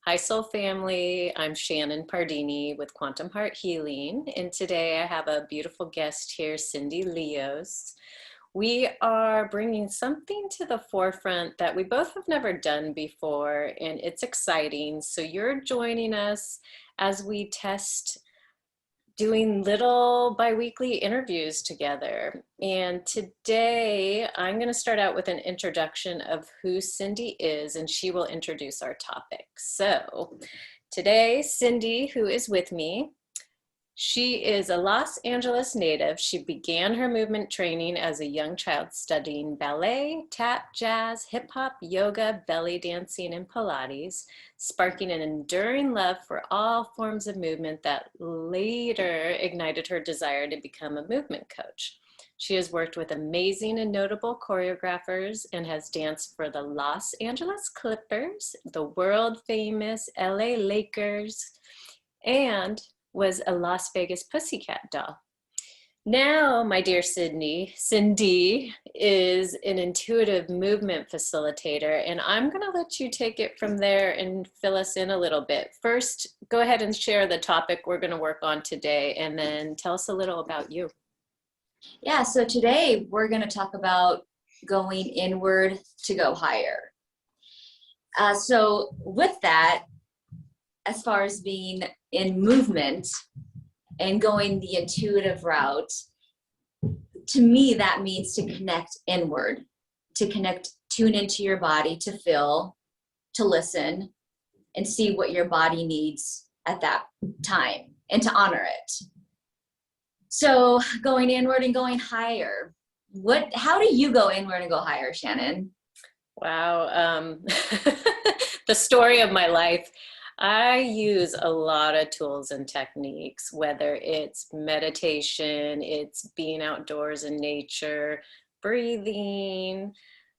Hi Soul Family, I'm Shannon Pardini with Quantum Heart Healing, and today I have a beautiful guest here, Cindy Leos. We are bringing something to the forefront that we both have never done before, and it's exciting. So you're joining us as we test doing little bi-weekly interviews together. And today I'm going to start out with an introduction of who Cindy is, and she will introduce our topic. So today, Cindy, who is with me, she is a Los Angeles native. She began her movement training as a young child studying ballet, tap, jazz, hip hop, yoga, belly dancing, and Pilates, sparking an enduring love for all forms of movement that later ignited her desire to become a movement coach. She has worked with amazing and notable choreographers and has danced for the Los Angeles Clippers, the world famous LA Lakers, and was a Las Vegas Pussycat doll. Now, my dear Cindy is an intuitive movement facilitator, and I'm going to let you take it from there and fill us in a little bit. First, go ahead and share the topic we're going to work on today, and then tell us a little about you. Yeah, so today we're going to talk about going inward to go higher. So with that, as far as being in movement and going the intuitive route, to me, that means to connect inward, to connect, tune into your body, to feel, to listen, and see what your body needs at that time, and to honor it. So going inward and going higher. How do you go inward and go higher, Shannon? Wow. The story of my life. I use a lot of tools and techniques, whether it's meditation, it's being outdoors in nature, breathing,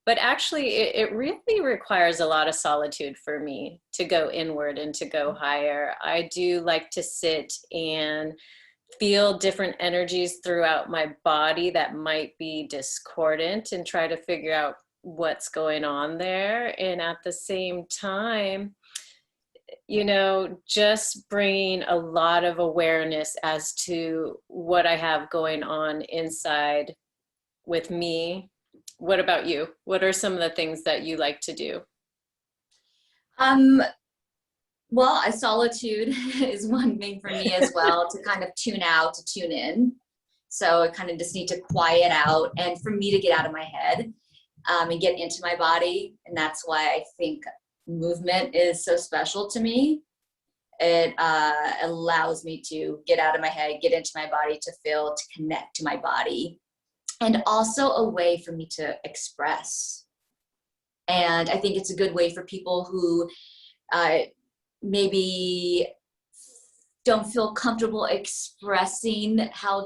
but actually it really requires a lot of solitude for me to go inward and to go higher. I do like to sit and feel different energies throughout my body that might be discordant and try to figure out what's going on there. And at the same time, you know, just bringing a lot of awareness as to what I have going on inside with me. What about you? What are some of the things that you like to do? Well, solitude is one thing for me as well, to kind of tune out, to tune in. So I kind of just need to quiet out, and for me to get out of my head and get into my body. And that's why I think movement is so special to me. It allows me to get out of my head, get into my body, to feel, to connect to my body, and also a way for me to express. And I think it's a good way for people who maybe don't feel comfortable expressing how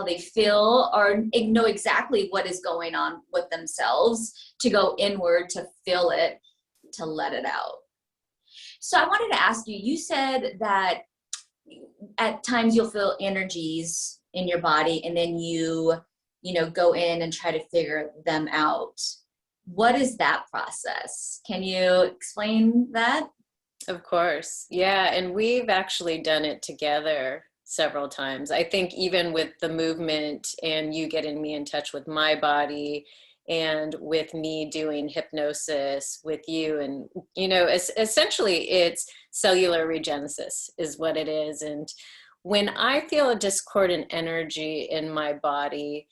they feel, or know exactly what is going on with themselves, to go inward, to feel it, to let it out. So I wanted to ask you, you said that at times you'll feel energies in your body, and then you go in and try to figure them out. What is that process? Can you explain that? Of course. Yeah. And we've actually done it together several times. I think even with the movement and you getting me in touch with my body, and with me doing hypnosis with you, and essentially it's cellular regenesis is what it is. And when I feel a discordant energy in my body,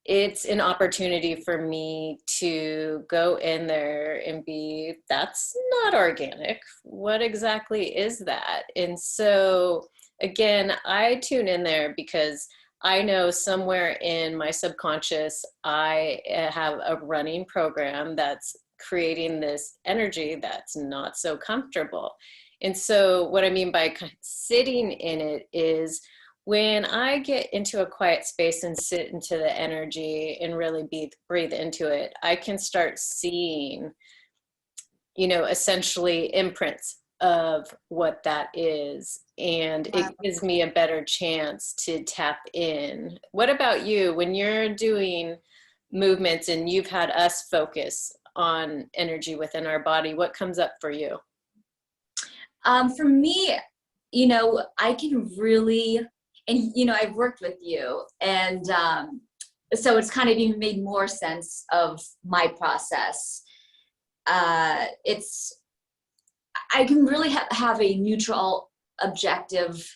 it's an opportunity for me to go in there and be, that's not organic. What exactly is that? And so again, I tune in there because I know somewhere in my subconscious, I have a running program that's creating this energy that's not so comfortable. And so what I mean by sitting in it is, when I get into a quiet space and sit into the energy and really breathe into it, I can start seeing, essentially imprints of what that is. And it gives me a better chance to tap in. What about you? When you're doing movements and you've had us focus on energy within our body, what comes up for you? For me, I can really, and I've worked with you, and so it's kind of even made more sense of my process. I can really have a neutral objectiveness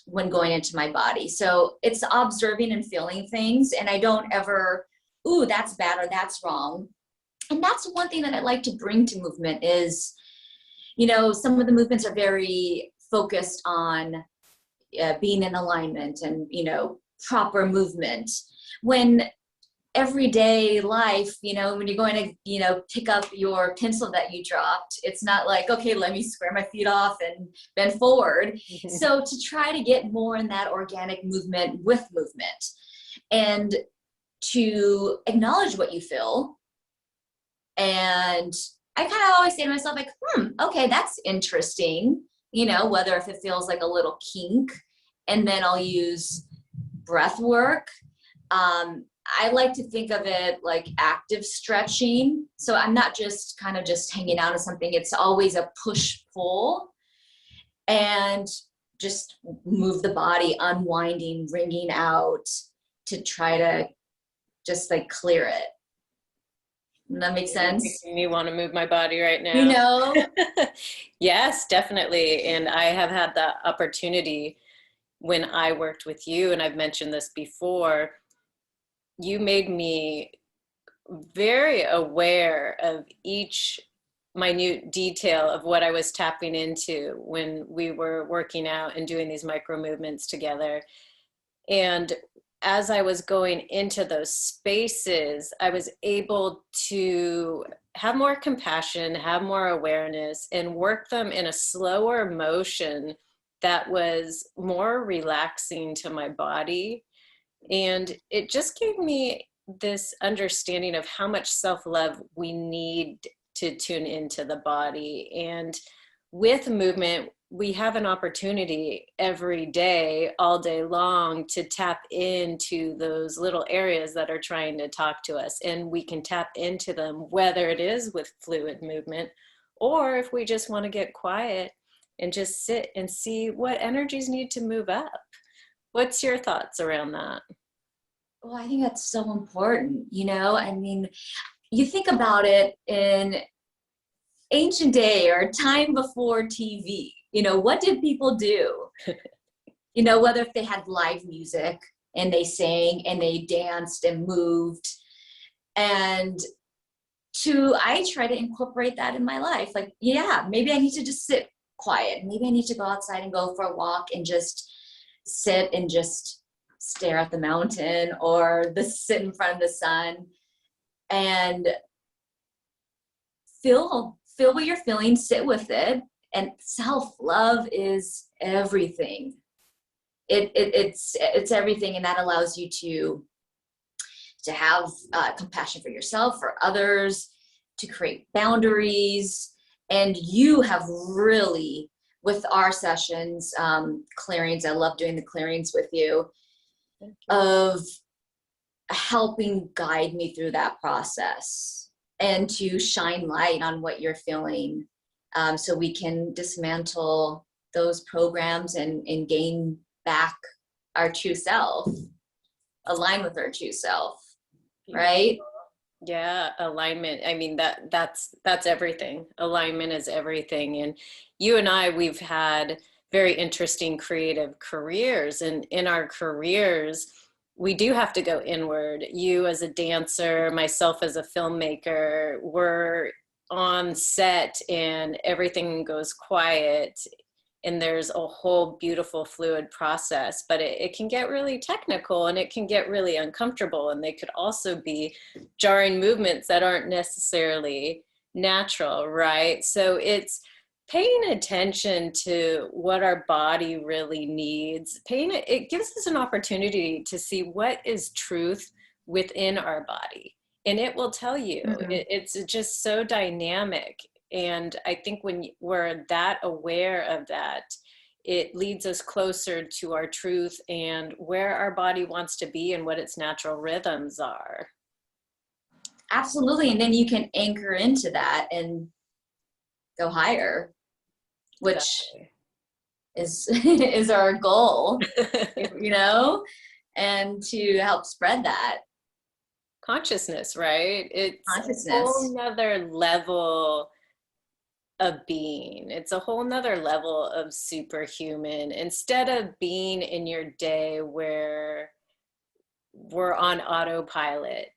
when going into my body. So it's observing and feeling things, and I don't ever, ooh, that's bad or that's wrong. And that's one thing that I like to bring to movement is, some of the movements are very focused on being in alignment and, proper movement. When everyday life, when you're going to, pick up your pencil that you dropped, it's not like, okay, let me square my feet off and bend forward. So to try to get more in that organic movement with movement and to acknowledge what you feel. And I kind of always say to myself, like, okay, that's interesting, whether if it feels like a little kink, and then I'll use breath work. I like to think of it like active stretching. So I'm not just kind of just hanging out on something. It's always a push-pull and just move the body, unwinding, wringing out to try to just like clear it. Does that make sense? Making me want to move my body right now. Yes, definitely. And I have had the opportunity when I worked with you, and I've mentioned this before, you made me very aware of each minute detail of what I was tapping into when we were working out and doing these micro movements together. And as I was going into those spaces, I was able to have more compassion, have more awareness, and work them in a slower motion that was more relaxing to my body. And it just gave me this understanding of how much self-love we need to tune into the body. And with movement, we have an opportunity every day, all day long, to tap into those little areas that are trying to talk to us. And we can tap into them, whether it is with fluid movement, or if we just want to get quiet and just sit and see what energies need to move up. What's your thoughts around that? Well, I think that's so important. I mean, you think about it in ancient day or time before TV, what did people do? Whether if they had live music and they sang and they danced and moved. And I try to incorporate that in my life. Like, yeah, maybe I need to just sit quiet. Maybe I need to go outside and go for a walk and just sit and just stare at the mountain or sit in front of the sun and feel what you're feeling, sit with it. And self-love is everything. It's everything. And that allows you to have compassion for yourself, for others, to create boundaries. And you have really, with our sessions, clearings, I love doing the clearings with you, of helping guide me through that process and to shine light on what you're feeling, so we can dismantle those programs and gain back our true self, align with our true self, right? Yeah, alignment. I mean, that's everything. Alignment is everything. And you and I, we've had very interesting creative careers, and in our careers, we do have to go inward. You as a dancer, myself as a filmmaker, we're on set and everything goes quiet and there's a whole beautiful fluid process, but it can get really technical and it can get really uncomfortable, and they could also be jarring movements that aren't necessarily natural, right? So it's paying attention to what our body really needs. It gives us an opportunity to see what is truth within our body, and it will tell you. It's just so dynamic. And I think when we're that aware of that, it leads us closer to our truth and where our body wants to be and what its natural rhythms are. Absolutely. And then you can anchor into that and go higher. which is is our goal, you know, and to help spread that consciousness, right? It's a consciousness. whole nother level of being. It's a whole nother level of superhuman. Instead of being in your day where we're on autopilot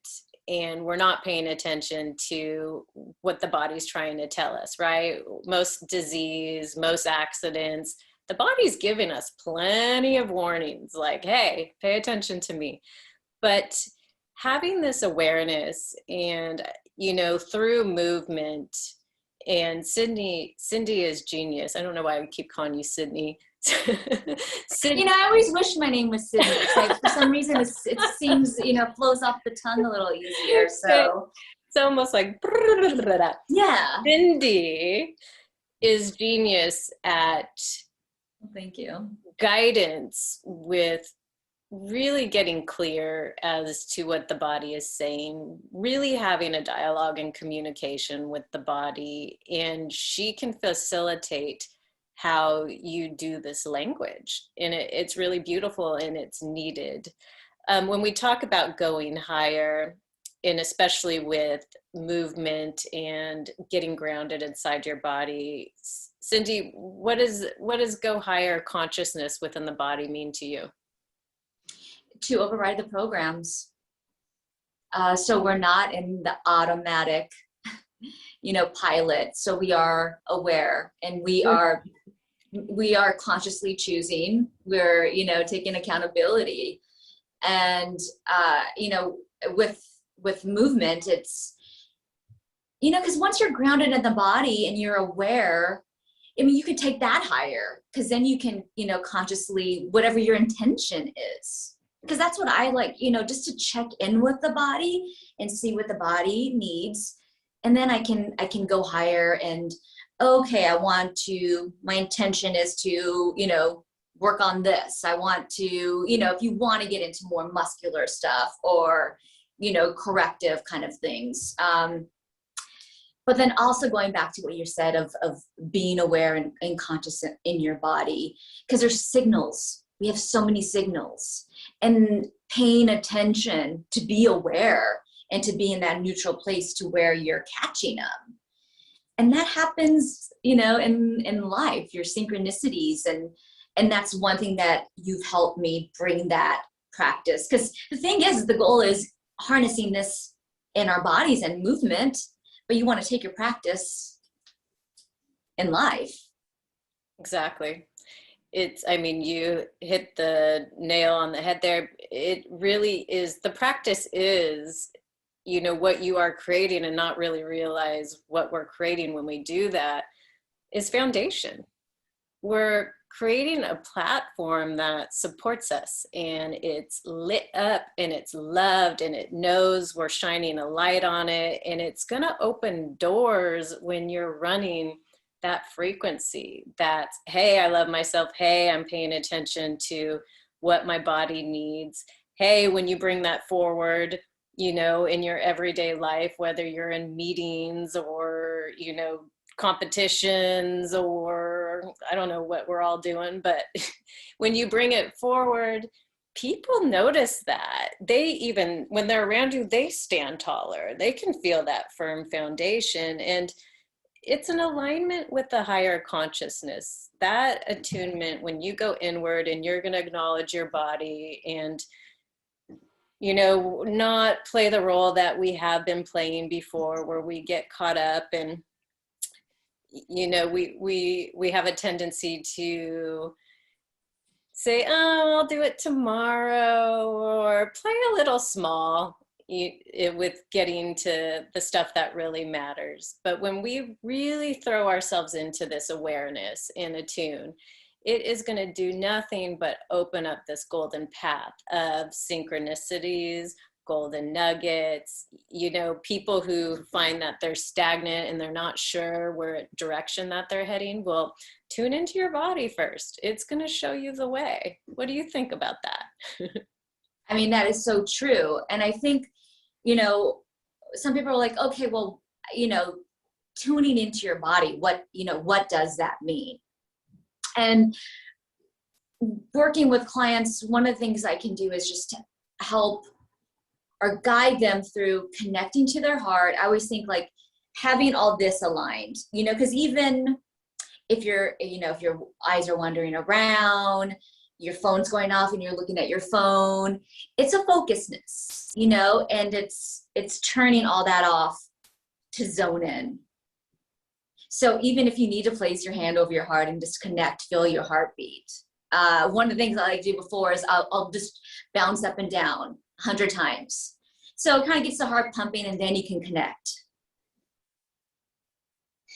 and we're not paying attention to what the body's trying to tell us, right? Most disease, most accidents, the body's giving us plenty of warnings like, hey, pay attention to me. But having this awareness and, you know, through movement, and Cindy is genius. I don't know why I keep calling you Sydney. You know, I always wish my name was Sydney. It's like, for some reason, it seems, you know, flows off the tongue a little easier. So it's almost like, yeah. Cindy is genius at Thank you. guidance with really getting clear as to what the body is saying, really having a dialogue and communication with the body, and she can facilitate how you do this language, and it's really beautiful and it's needed. When we talk about going higher, and especially with movement and getting grounded inside your body, Cindy, what does go higher consciousness within the body mean to you? To override the programs. So we're not in the automatic, you know, pilot. So we are aware, and we are consciously choosing. We're, you know, taking accountability. And you know, with movement, it's, you know, because once you're grounded in the body and you're aware, I mean, you could take that higher, because then you can, you know, consciously, whatever your intention is, because that's what I like, you know, just to check in with the body and see what the body needs. And then I can go higher and, okay, my intention is to, you know, work on this. I want to, you know, if you want to get into more muscular stuff or, you know, corrective kind of things. But then also going back to what you said of being aware and conscious in your body, because there's signals. We have so many signals, and paying attention to be aware and to be in that neutral place to where you're catching them. And that happens, you know, in life, your synchronicities. And that's one thing that you've helped me bring that practice. Because the thing is, the goal is harnessing this in our bodies and movement, but you want to take your practice in life. Exactly. I mean, you hit the nail on the head there. It really is, the practice is, you know, what you are creating, and not really realize what we're creating when we do that is foundation. We're creating a platform that supports us, and it's lit up and it's loved and it knows we're shining a light on it, and it's going to open doors when you're running that frequency that's, hey, I love myself. Hey, I'm paying attention to what my body needs. Hey, when you bring that forward, you know, in your everyday life, whether you're in meetings or, you know, competitions, or I don't know what we're all doing, but when you bring it forward, people notice that. They, even when they're around you, they stand taller. They can feel that firm foundation. And it's an alignment with the higher consciousness, that attunement when you go inward and you're going to acknowledge your body and, you know, not play the role that we have been playing before, where we get caught up and, you know, we have a tendency to say, oh, I'll do it tomorrow, or play a little small with getting to the stuff that really matters. But when we really throw ourselves into this awareness and attune, it is going to do nothing but open up this golden path of synchronicities, golden nuggets, you know, people who find that they're stagnant and they're not sure where direction that they're heading. Well, tune into your body first. It's going to show you the way. What do you think about that? I mean, that is so true. And I think, you know, some people are like, okay, well, you know, tuning into your body, what, you know, what does that mean? And working with clients, one of the things I can do is just to help or guide them through connecting to their heart. I always think like having all this aligned, because even if if your eyes are wandering around, your phone's going off and you're looking at your phone, it's a focusness, and it's turning all that off to zone in. So even if you need to place your hand over your heart and just connect, feel your heartbeat. One of the things I like to do before is I'll just bounce up and down 100 times. So it kind of gets the heart pumping, and then you can connect.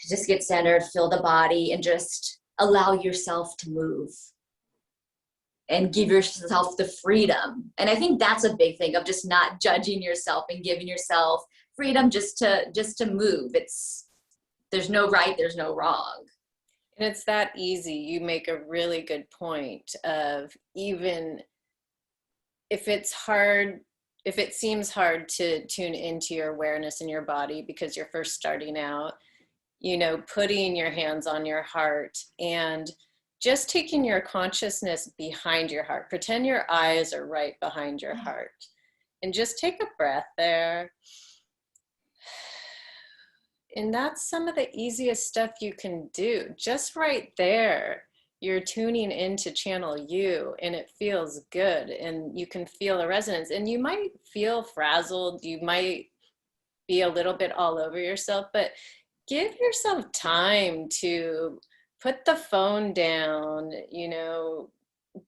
Just get centered, feel the body, and just allow yourself to move and give yourself the freedom. And I think that's a big thing of just not judging yourself and giving yourself freedom just to move. There's no right, there's no wrong. And it's that easy. You make a really good point of, even if it's hard, if it seems hard to tune into your awareness in your body because you're first starting out, putting your hands on your heart and just taking your consciousness behind your heart. Pretend your eyes are right behind your heart and just take a breath there. And that's some of the easiest stuff you can do. Just right there, you're tuning into channel you, and it feels good, and you can feel a resonance. And you might feel frazzled, you might be a little bit all over yourself, but give yourself time to put the phone down,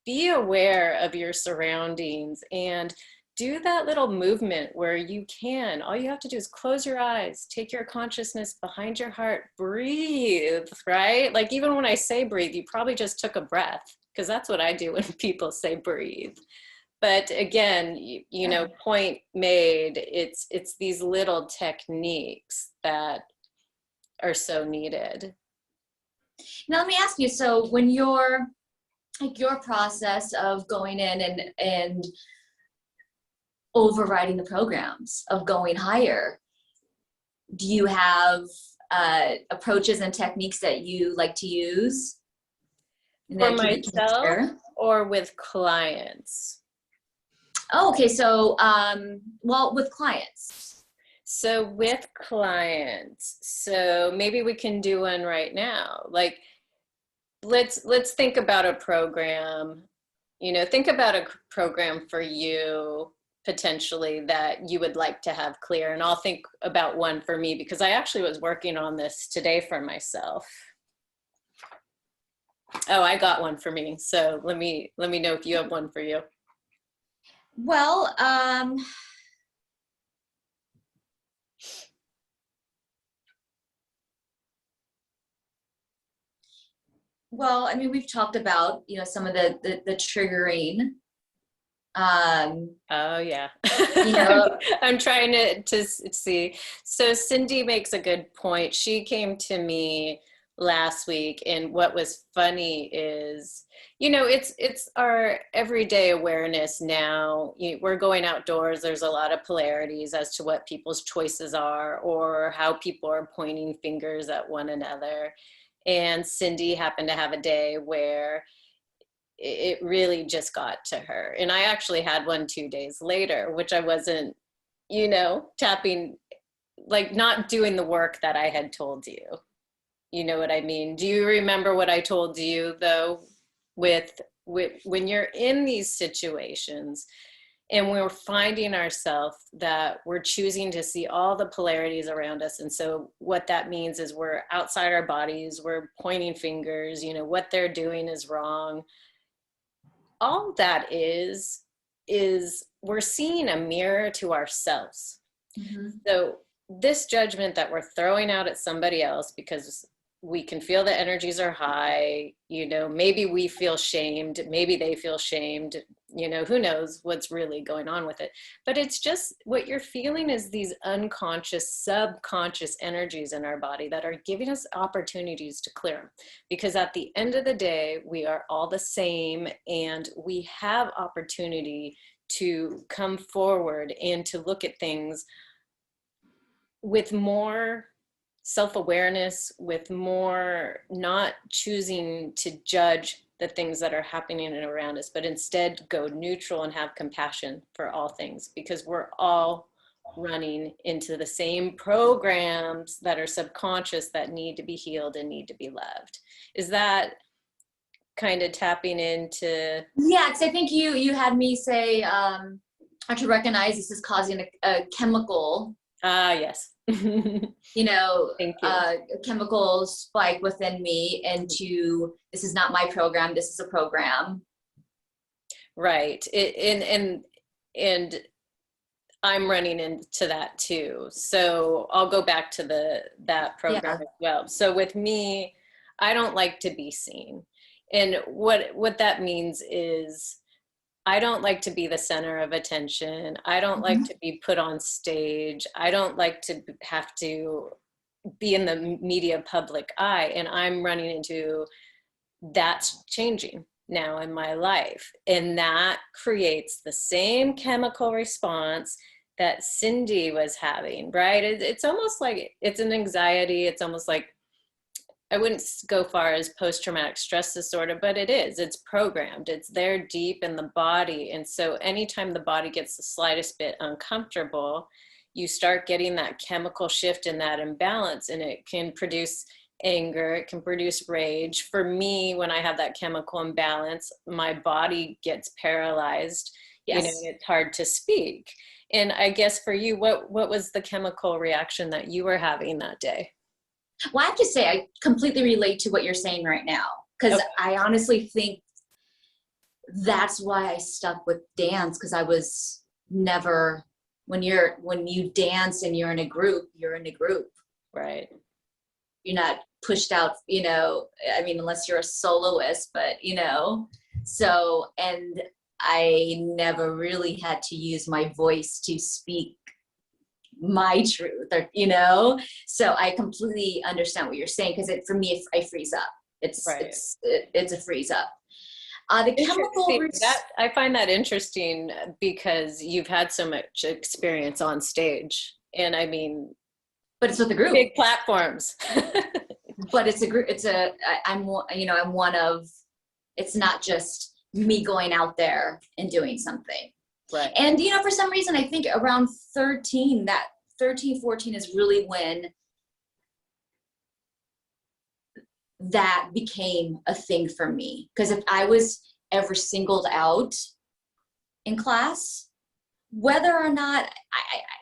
be aware of your surroundings, and do that little movement where you can. All you have to do is close your eyes, take your consciousness behind your heart, breathe, right? Like even when I say breathe, you probably just took a breath, because that's what I do when people say breathe. But again, point made, it's these little techniques that are so needed. Now let me ask you, so when you're like your process of going in and overriding the programs of going higher, do you have approaches and techniques that you like to use? For myself or with clients? Oh, okay. So, well, with clients. So with clients, so maybe we can do one right now. Like, let's think about a program. Think about a program for you potentially that you would like to have clear, and I'll think about one for me, because I actually was working on this today for myself. Oh, I got one for me. So let me know if you have one for you. Well, I mean, we've talked about, some of the triggering. Oh yeah. I'm trying to see. So Cindy makes a good point. She came to me last week, and what was funny is, it's our everyday awareness now. We're going outdoors. There's a lot of polarities as to what people's choices are, or how people are pointing fingers at one another. And Cindy happened to have a day where it really just got to her. And I actually had one 2 days later, which I wasn't, tapping, like not doing the work that I had told you. You know what I mean? Do you remember what I told you though, with when you're in these situations and we're finding ourselves that we're choosing to see all the polarities around us. And so what that means is we're outside our bodies, we're pointing fingers, what they're doing is wrong. All that is we're seeing a mirror to ourselves. Mm-hmm. So this judgment that we're throwing out at somebody else because we can feel the energies are high, maybe we feel shamed, maybe they feel shamed, who knows what's really going on with it. But it's just what you're feeling is these unconscious, subconscious energies in our body that are giving us opportunities to clear them. Because at the end of the day, we are all the same, and we have opportunity to come forward and to look at things with more self-awareness, with more not choosing to judge the things that are happening around us, but instead go neutral and have compassion for all things, because we're all running into the same programs that are subconscious that need to be healed and need to be loved. Is that kind of tapping into? Yeah, because I think you had me say, I to recognize this is causing a chemical. Yes. You know, Thank you. a chemical spike within me into, this is not my program, this is a program. Right. And I'm running into that too. So I'll go back to that program as well. So with me, I don't like to be seen. And what that means is I don't like to be the center of attention. I don't like to be put on stage. I don't like to have to be in the media public eye. And I'm running into that's changing now in my life. And that creates the same chemical response that Cindy was having, right? It's almost like it's an anxiety. It's almost like, I wouldn't go far as post-traumatic stress disorder, but it's programmed. It's there deep in the body. And so anytime the body gets the slightest bit uncomfortable, you start getting that chemical shift in that imbalance, and it can produce anger, it can produce rage. For me, when I have that chemical imbalance, my body gets paralyzed. Yes. It's hard to speak. And I guess for you, what was the chemical reaction that you were having that day? Well, I have to say, I completely relate to what you're saying right now, because I honestly think that's why I stuck with dance, because I was never, when you dance and you're in a group, you're in a group. Right. You're not pushed out, I mean, unless you're a soloist, but, so, and I never really had to use my voice to speak my truth, or, so I completely understand what you're saying, because for me, I freeze up. It's a freeze up. The chemical I find that interesting, because you've had so much experience on stage, and I mean, but it's with the group, big platforms. But it's a group. I'm one of. It's not just me going out there and doing something. Right. And, for some reason, I think around 13, 14 is really when that became a thing for me. Because if I was ever singled out in class, whether or not,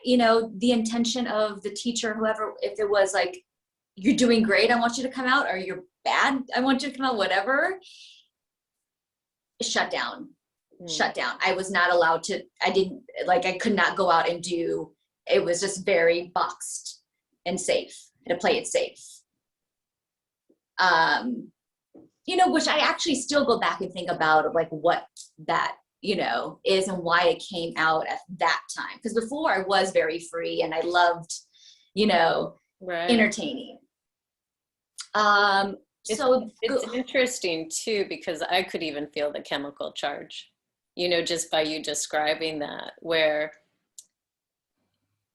the intention of the teacher, whoever, if it was like, you're doing great, I want you to come out, or you're bad, I want you to come out, whatever, shut down. I was not allowed to, I could not go out and do, it was just very boxed and safe, to play it safe. Which I actually still go back and think about, like, what that, is and why it came out at that time. Because before I was very free and I loved, entertaining. It's interesting too, because I could even feel the chemical charge, just by you describing that, where,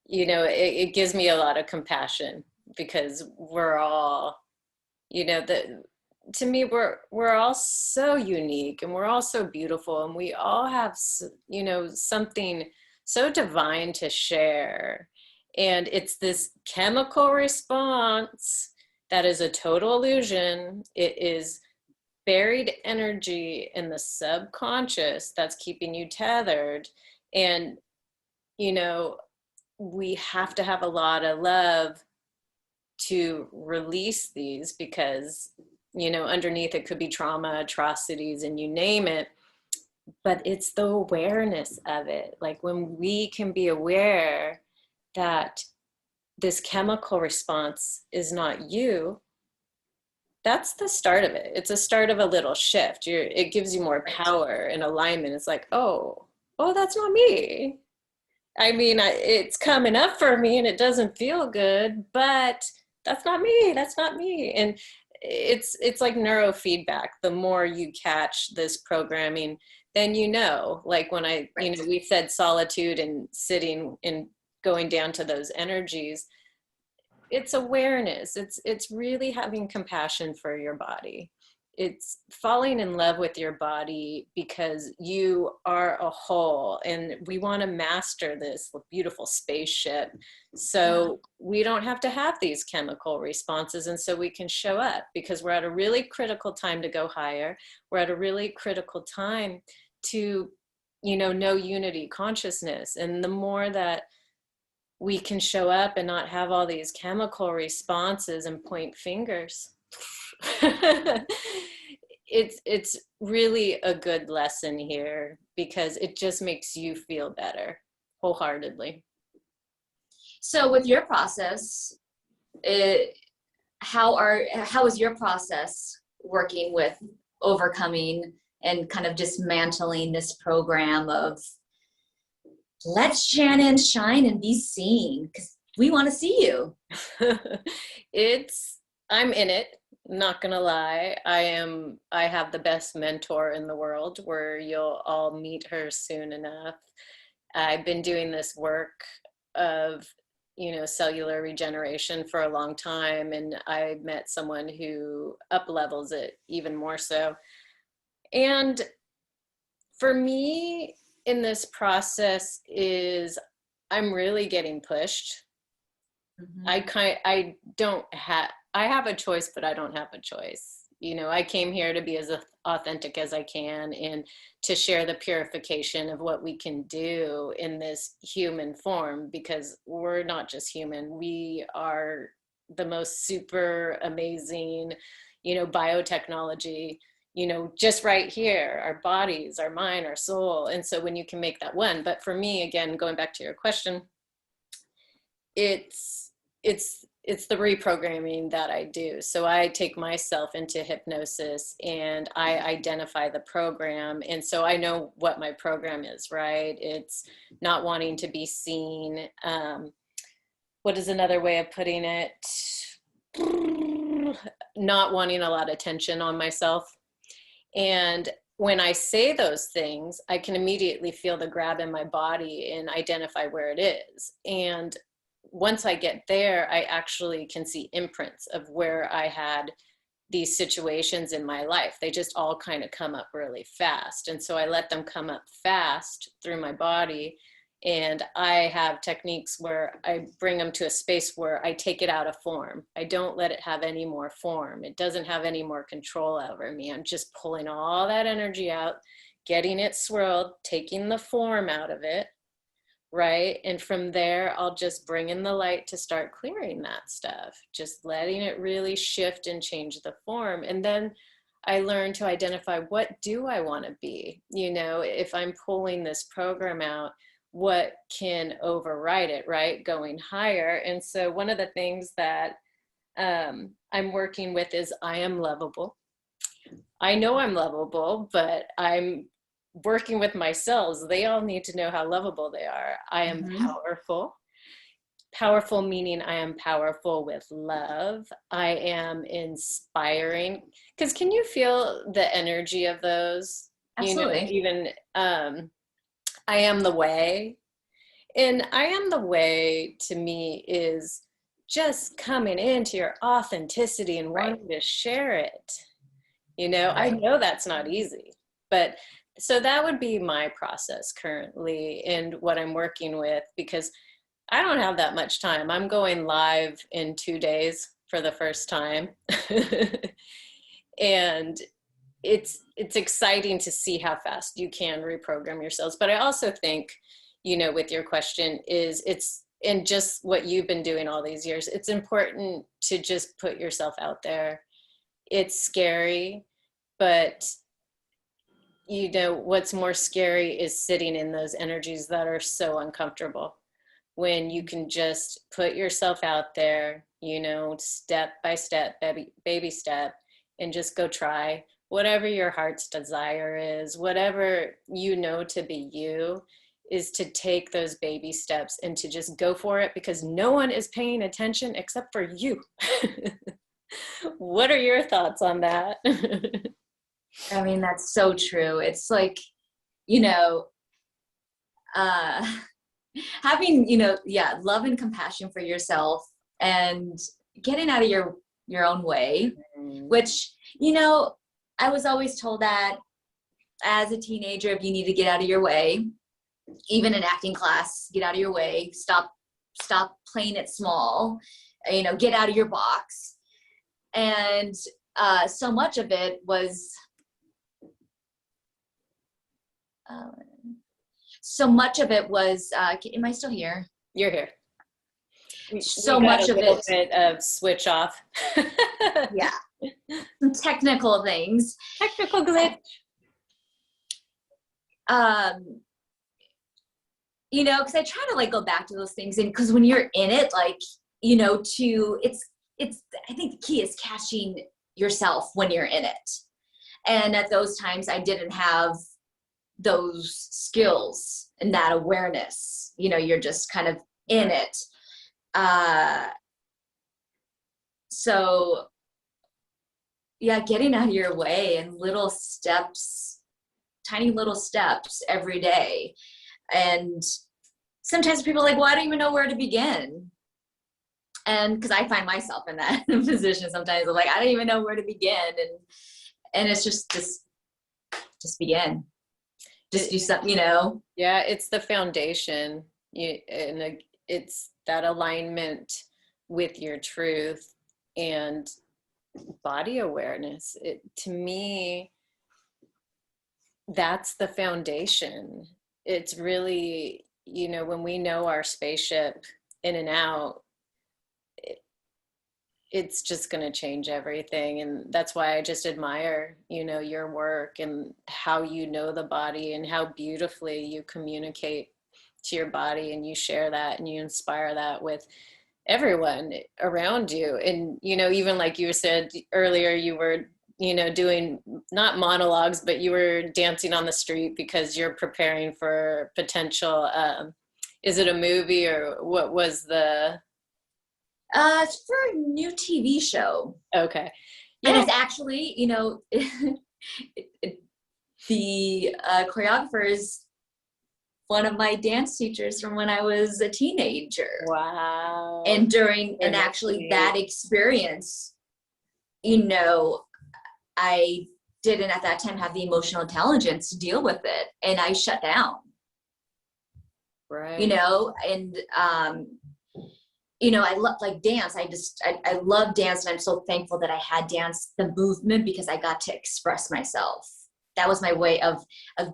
it gives me a lot of compassion, because we're all, to me, we're all so unique, and we're all so beautiful, and we all have, something so divine to share. And it's this chemical response that is a total illusion. It is buried energy in the subconscious that's keeping you tethered. And, we have to have a lot of love to release these, because, underneath it could be trauma, atrocities, and you name it. But it's the awareness of it. Like, when we can be aware that this chemical response is not you, that's the start of it. It's a start of a little shift. It gives you more power and alignment. It's like, oh, that's not me. I mean, it's coming up for me and it doesn't feel good, but that's not me. That's not me. And it's like neurofeedback. The more you catch this programming, then like when we said solitude and sitting and going down to those energies, it's awareness. It's really having compassion for your body. It's falling in love with your body because you are a whole, and we want to master this beautiful spaceship so we don't have to have these chemical responses, and so we can show up because we're at a really critical time to go higher. We're at a really critical time to, know unity consciousness. And the more that we can show up and not have all these chemical responses and point fingers, it's really a good lesson here because it just makes you feel better wholeheartedly. So with your process, how is your process working with overcoming and kind of dismantling this program of let Shannon shine and be seen because we want to see you? I'm in it, not gonna lie. I have the best mentor in the world, where you'll all meet her soon enough. I've been doing this work of, cellular regeneration for a long time, and I met someone who up levels it even more so. And for me in this process is I'm really getting pushed. I have a choice, but I don't have a choice. I came here to be as authentic as I can and to share the purification of what we can do in this human form, because we're not just human. We are the most super amazing, biotechnology, just right here, our bodies, our mind, our soul. And so when you can make that one, but for me, again, going back to your question, it's the reprogramming that I do. So I take myself into hypnosis and I identify the program. And so I know what my program is, right? It's not wanting to be seen. What is another way of putting it? Not wanting a lot of attention on myself. And when I say those things, I can immediately feel the grab in my body and identify where it is. And once I get there, I actually can see imprints of where I had these situations in my life. They just all kind of come up really fast. And so I let them come up fast through my body. And I have techniques where I bring them to a space where I take it out of form. I don't let it have any more form. It doesn't have any more control over me. I'm just pulling all that energy out, getting it swirled, taking the form out of it. Right. And from there, I'll just bring in the light to start clearing that stuff, just letting it really shift and change the form. And then I learn to identify, what do I want to be? If I'm pulling this program out, what can override it, right? Going higher. And so one of the things that I'm working with is I am lovable. I know I'm lovable, but I'm working with my cells. They all need to know how lovable they are. I am powerful. Powerful meaning I am powerful with love. I am inspiring. Because can you feel the energy of those? Absolutely. Even I am the way. And I am the way to me is just coming into your authenticity and wanting to share it. I know that's not easy, but so that would be my process currently and what I'm working with, because I don't have that much time. I'm going live in 2 days for the first time. And it's exciting to see how fast you can reprogram yourselves. But I also think, with your question is and just what you've been doing all these years, it's important to just put yourself out there. It's scary, but what's more scary is sitting in those energies that are so uncomfortable. When you can just put yourself out there, step by step, baby step, and just go try whatever your heart's desire is, whatever to be you, is to take those baby steps and to just go for it, because no one is paying attention except for you. What are your thoughts on that? I mean, that's so true. It's like, having, love and compassion for yourself and getting out of your own way, Mm. which, you know, I was always told that as a teenager, if you need to get out of your way, even in acting class, get out of your way, stop playing it small, you know, get out of your box. And so much of it was am I still here? You're here. So we got much a of little it, bit of switch off. yeah, some technical things. Technical glitch. You know, because I try to like go back to those things, and because when you're in it, like, you know, it's I think the key is catching yourself when you're in it. And at those times I didn't have those skills and that awareness. You know, you're just kind of in it. So yeah, getting out of your way and little steps, tiny little steps every day. And sometimes people are like, well, I don't even know where to begin. And because I find myself in that position sometimes, I'm like, I don't even know where to begin. And it's just begin. Just do something, you know? Yeah, it's the foundation. It's that alignment with your truth and body awareness. To me, that's the foundation. It's really, you know, when we know our spaceship in and out, it's just going to change everything. And that's why I just admire, you know, your work and how you know the body and how beautifully you communicate to your body, and you share that and you inspire that with everyone around you. And, you know, even like you said earlier, you were, you know, doing not monologues, but you were dancing on the street because you're preparing for potential, is it a movie or what was the? It's for a new TV show. Okay. Yeah. And it's actually, you know, the choreographer is one of my dance teachers from when I was a teenager. Wow. And actually that experience, you know, I didn't at that time have the emotional intelligence to deal with it, and I shut down. Right. You know, and you know, I love like dance. I love dance, and I'm so thankful that I had dance, the movement, because I got to express myself. That was my way of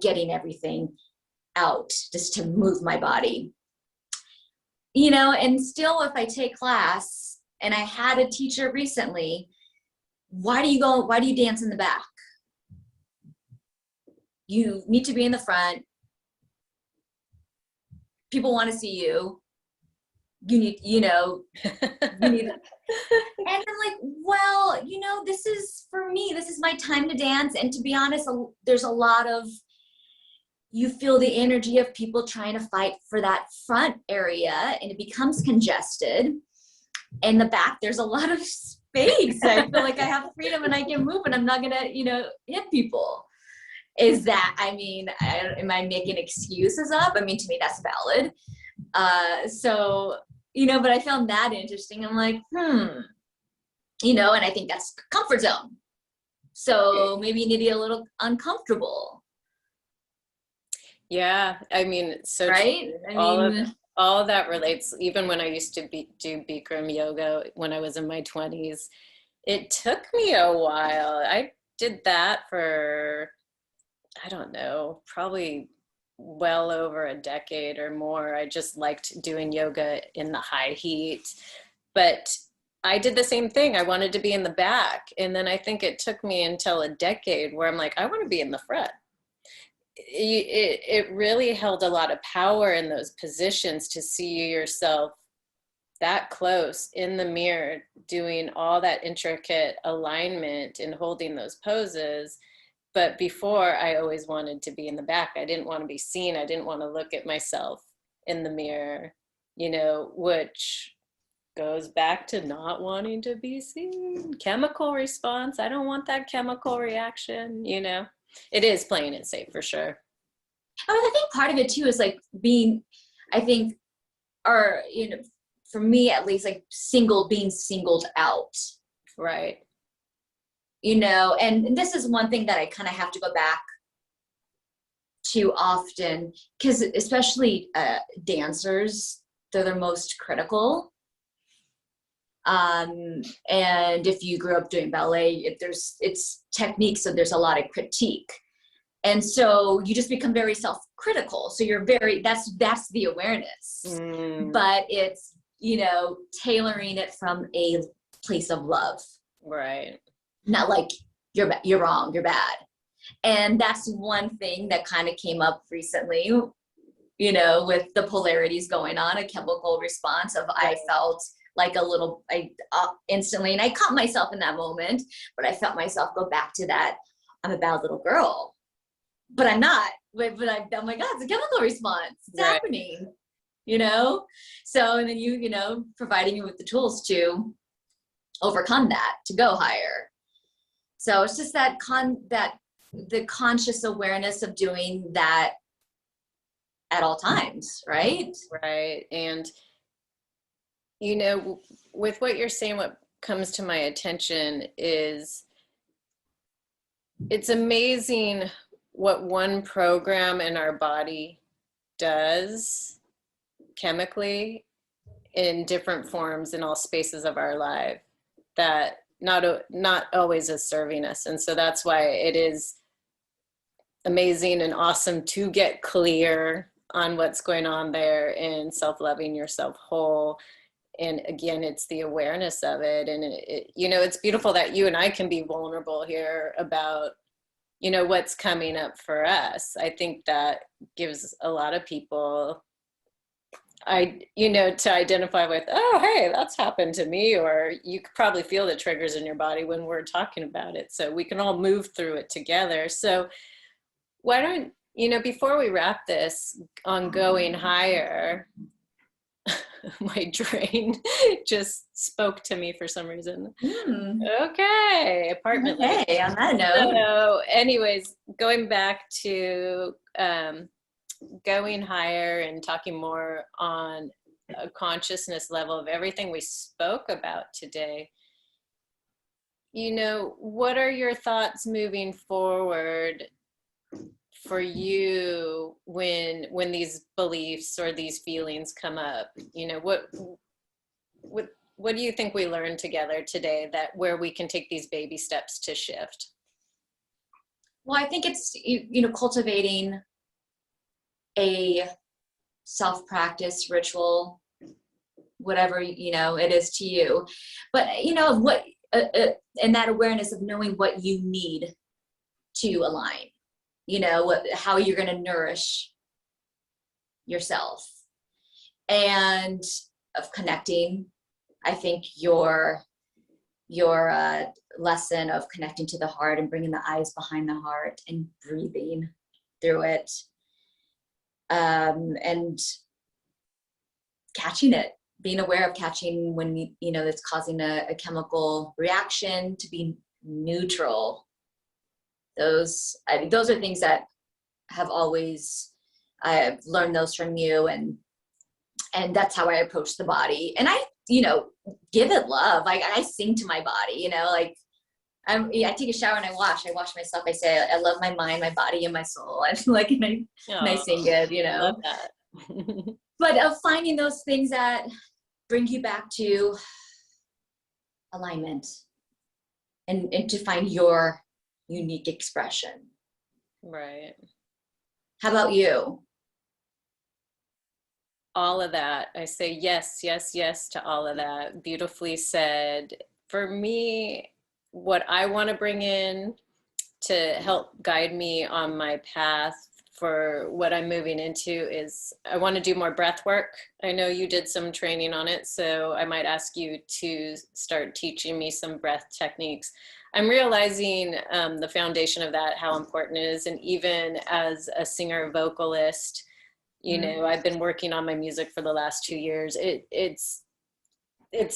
getting everything out, just to move my body. You know, and still if I take class, and I had a teacher recently, why do you dance in the back? You need to be in the front. People want to see you. You need, you know, you need. And I'm like, well, you know, this is for me, this is my time to dance. And to be honest, there's a lot of, you feel the energy of people trying to fight for that front area, and it becomes congested. In the back, there's a lot of space. I feel like I have freedom and I can move, and I'm not gonna, you know, hit people. Is that, I mean, am I making excuses up? I mean, to me, that's valid. So, you know, but I found that interesting. I'm like, you know, and I think that's comfort zone. So maybe you need to get a little uncomfortable. Yeah, I mean, so right. All of that relates. Even when I used to do Bikram yoga when I was in my 20s, it took me a while. I did that for, I don't know, probably well over a decade or more. I just liked doing yoga in the high heat, but I did the same thing. I wanted to be in the back. And then I think it took me until a decade where I'm like, I want to be in the front. It really held a lot of power in those positions to see yourself that close in the mirror, doing all that intricate alignment and holding those poses. But before, I always wanted to be in the back. I didn't want to be seen. I didn't want to look at myself in the mirror, you know, which goes back to not wanting to be seen. Chemical response. I don't want that chemical reaction, you know. It is playing it safe for sure. I think part of it too is like being, I think, or, you know, for me at least, like being singled out. Right. You know, and this is one thing that I kind of have to go back to often, because especially dancers, they're the most critical. And if you grew up doing ballet, it's technique, so there's a lot of critique. And so you just become very self-critical. So you're that's the awareness. But it's, you know, tailoring it from a place of love. Right. Not like you're wrong, you're bad. And that's one thing that kind of came up recently, you know, with the polarities going on, a chemical response of, right. I felt like instantly, and I caught myself in that moment, but I felt myself go back to that, I'm a bad little girl, but I'm not, but I'm like, oh, it's a chemical response, it's right. happening, you know? So, and then you know, providing you with the tools to overcome that, to go higher. So it's just the conscious awareness of doing that at all times, right? Right. And, you know, with what you're saying, what comes to my attention is it's amazing what one program in our body does chemically in different forms in all spaces of our life that not always is serving us. And so that's why it is amazing and awesome to get clear on what's going on there in self-loving yourself whole. And again, it's the awareness of it. And you know, it's beautiful that you and I can be vulnerable here about, you know, what's coming up for us. I think that gives a lot of people, you know, to identify with, oh, hey, that's happened to me, or you could probably feel the triggers in your body when we're talking about it. So we can all move through it together. So why don't, you know, before we wrap this on going higher, my drain just spoke to me for some reason. Okay, apartment life. Okay, on that note. So anyways, going back to going higher and talking more on a consciousness level of everything we spoke about today, you know, what are your thoughts moving forward for you when these beliefs or these feelings come up? You know, what do you think we learned together today that where we can take these baby steps to shift? Well, I think it's, you know, cultivating a self-practice ritual, whatever, you know, it is to you. But, you know, what, and that awareness of knowing what you need to align, you know, how you're going to nourish yourself, and of connecting. I think your lesson of connecting to the heart and bringing the eyes behind the heart and breathing through it, and catching it, being aware of catching when you know it's causing a chemical reaction, to be neutral. Those are things that have always, I've learned those from you, and that's how I approach the body. And I, you know, give it love. Like I sing to my body, you know, like I take a shower and I wash myself. I say, I love my mind, my body, and my soul. I like, and I sing it, you know. Love that. But of finding those things that bring you back to alignment, and to find your unique expression. Right. How about you? All of that. I say yes, yes, yes to all of that. Beautifully said. For me, what I want to bring in to help guide me on my path for what I'm moving into is I want to do more breath work. I know you did some training on it, so I might ask you to start teaching me some breath techniques. I'm realizing the foundation of that, how important it is. And even as a singer vocalist, you know, I've been working on my music for the last 2 years. It's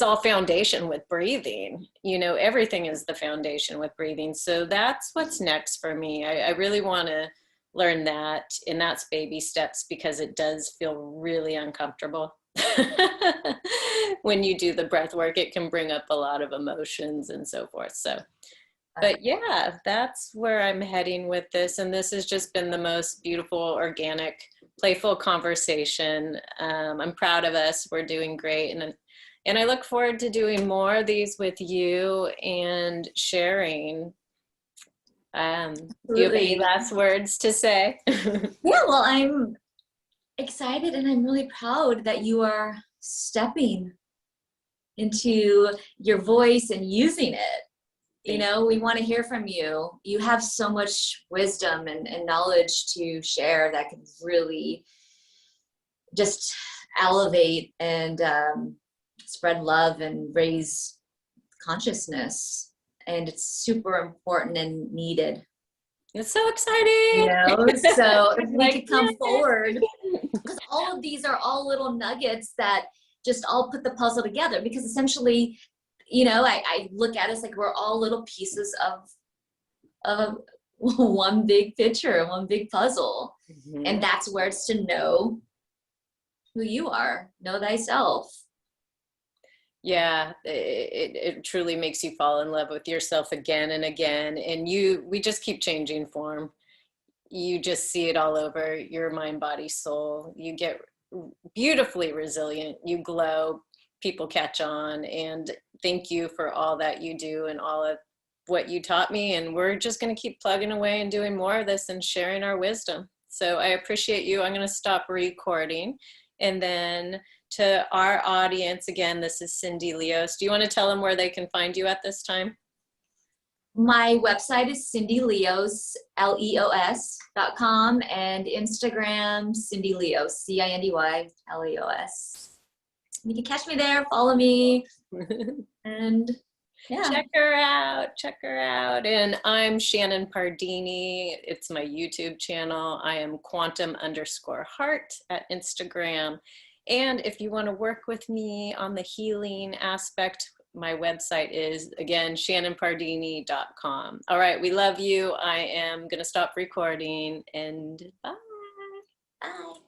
all foundation with breathing. You know, everything is the foundation with breathing. So that's what's next for me. I really want to learn that, and that's baby steps, because it does feel really uncomfortable. when you do the breath work, it can bring up a lot of emotions and so forth. So, but yeah, that's where I'm heading with this. And this has just been the most beautiful, organic, playful conversation. I'm proud of us. We're doing great. And I look forward to doing more of these with you and sharing. Do you have any last words to say? Yeah, well, I'm excited and I'm really proud that you are stepping into your voice and using it. You know, we want to hear from you. You have so much wisdom and knowledge to share that can really just elevate and spread love and raise consciousness. And it's super important and needed. It's so exciting. You know, so if we could come forward, because all of these are all little nuggets that just all put the puzzle together, because essentially, you know, I look at us like we're all little pieces of one big picture, one big puzzle. Mm-hmm. And that's where it's to know who you are, know thyself. Yeah, it truly makes you fall in love with yourself again and again. And we just keep changing form. You just see it all over your mind, body, soul. You get beautifully resilient. You glow. People catch on. And thank you for all that you do and all of what you taught me. And we're just going to keep plugging away and doing more of this and sharing our wisdom. So I appreciate you. I'm going to stop recording. And then to our audience, again, this is Cindy Leos. Do you want to tell them where they can find you at this time? My website is cindyleos.com and Instagram, Cindy Leos, CINDYLEOS. You can catch me there, follow me, and yeah. Check her out. And I'm Shannon Pardini. It's my YouTube channel. I am quantum_heart at Instagram. And if you want to work with me on the healing aspect, my website is, again, shannonpardini.com. All right, we love you. I am going to stop recording, and bye. Bye.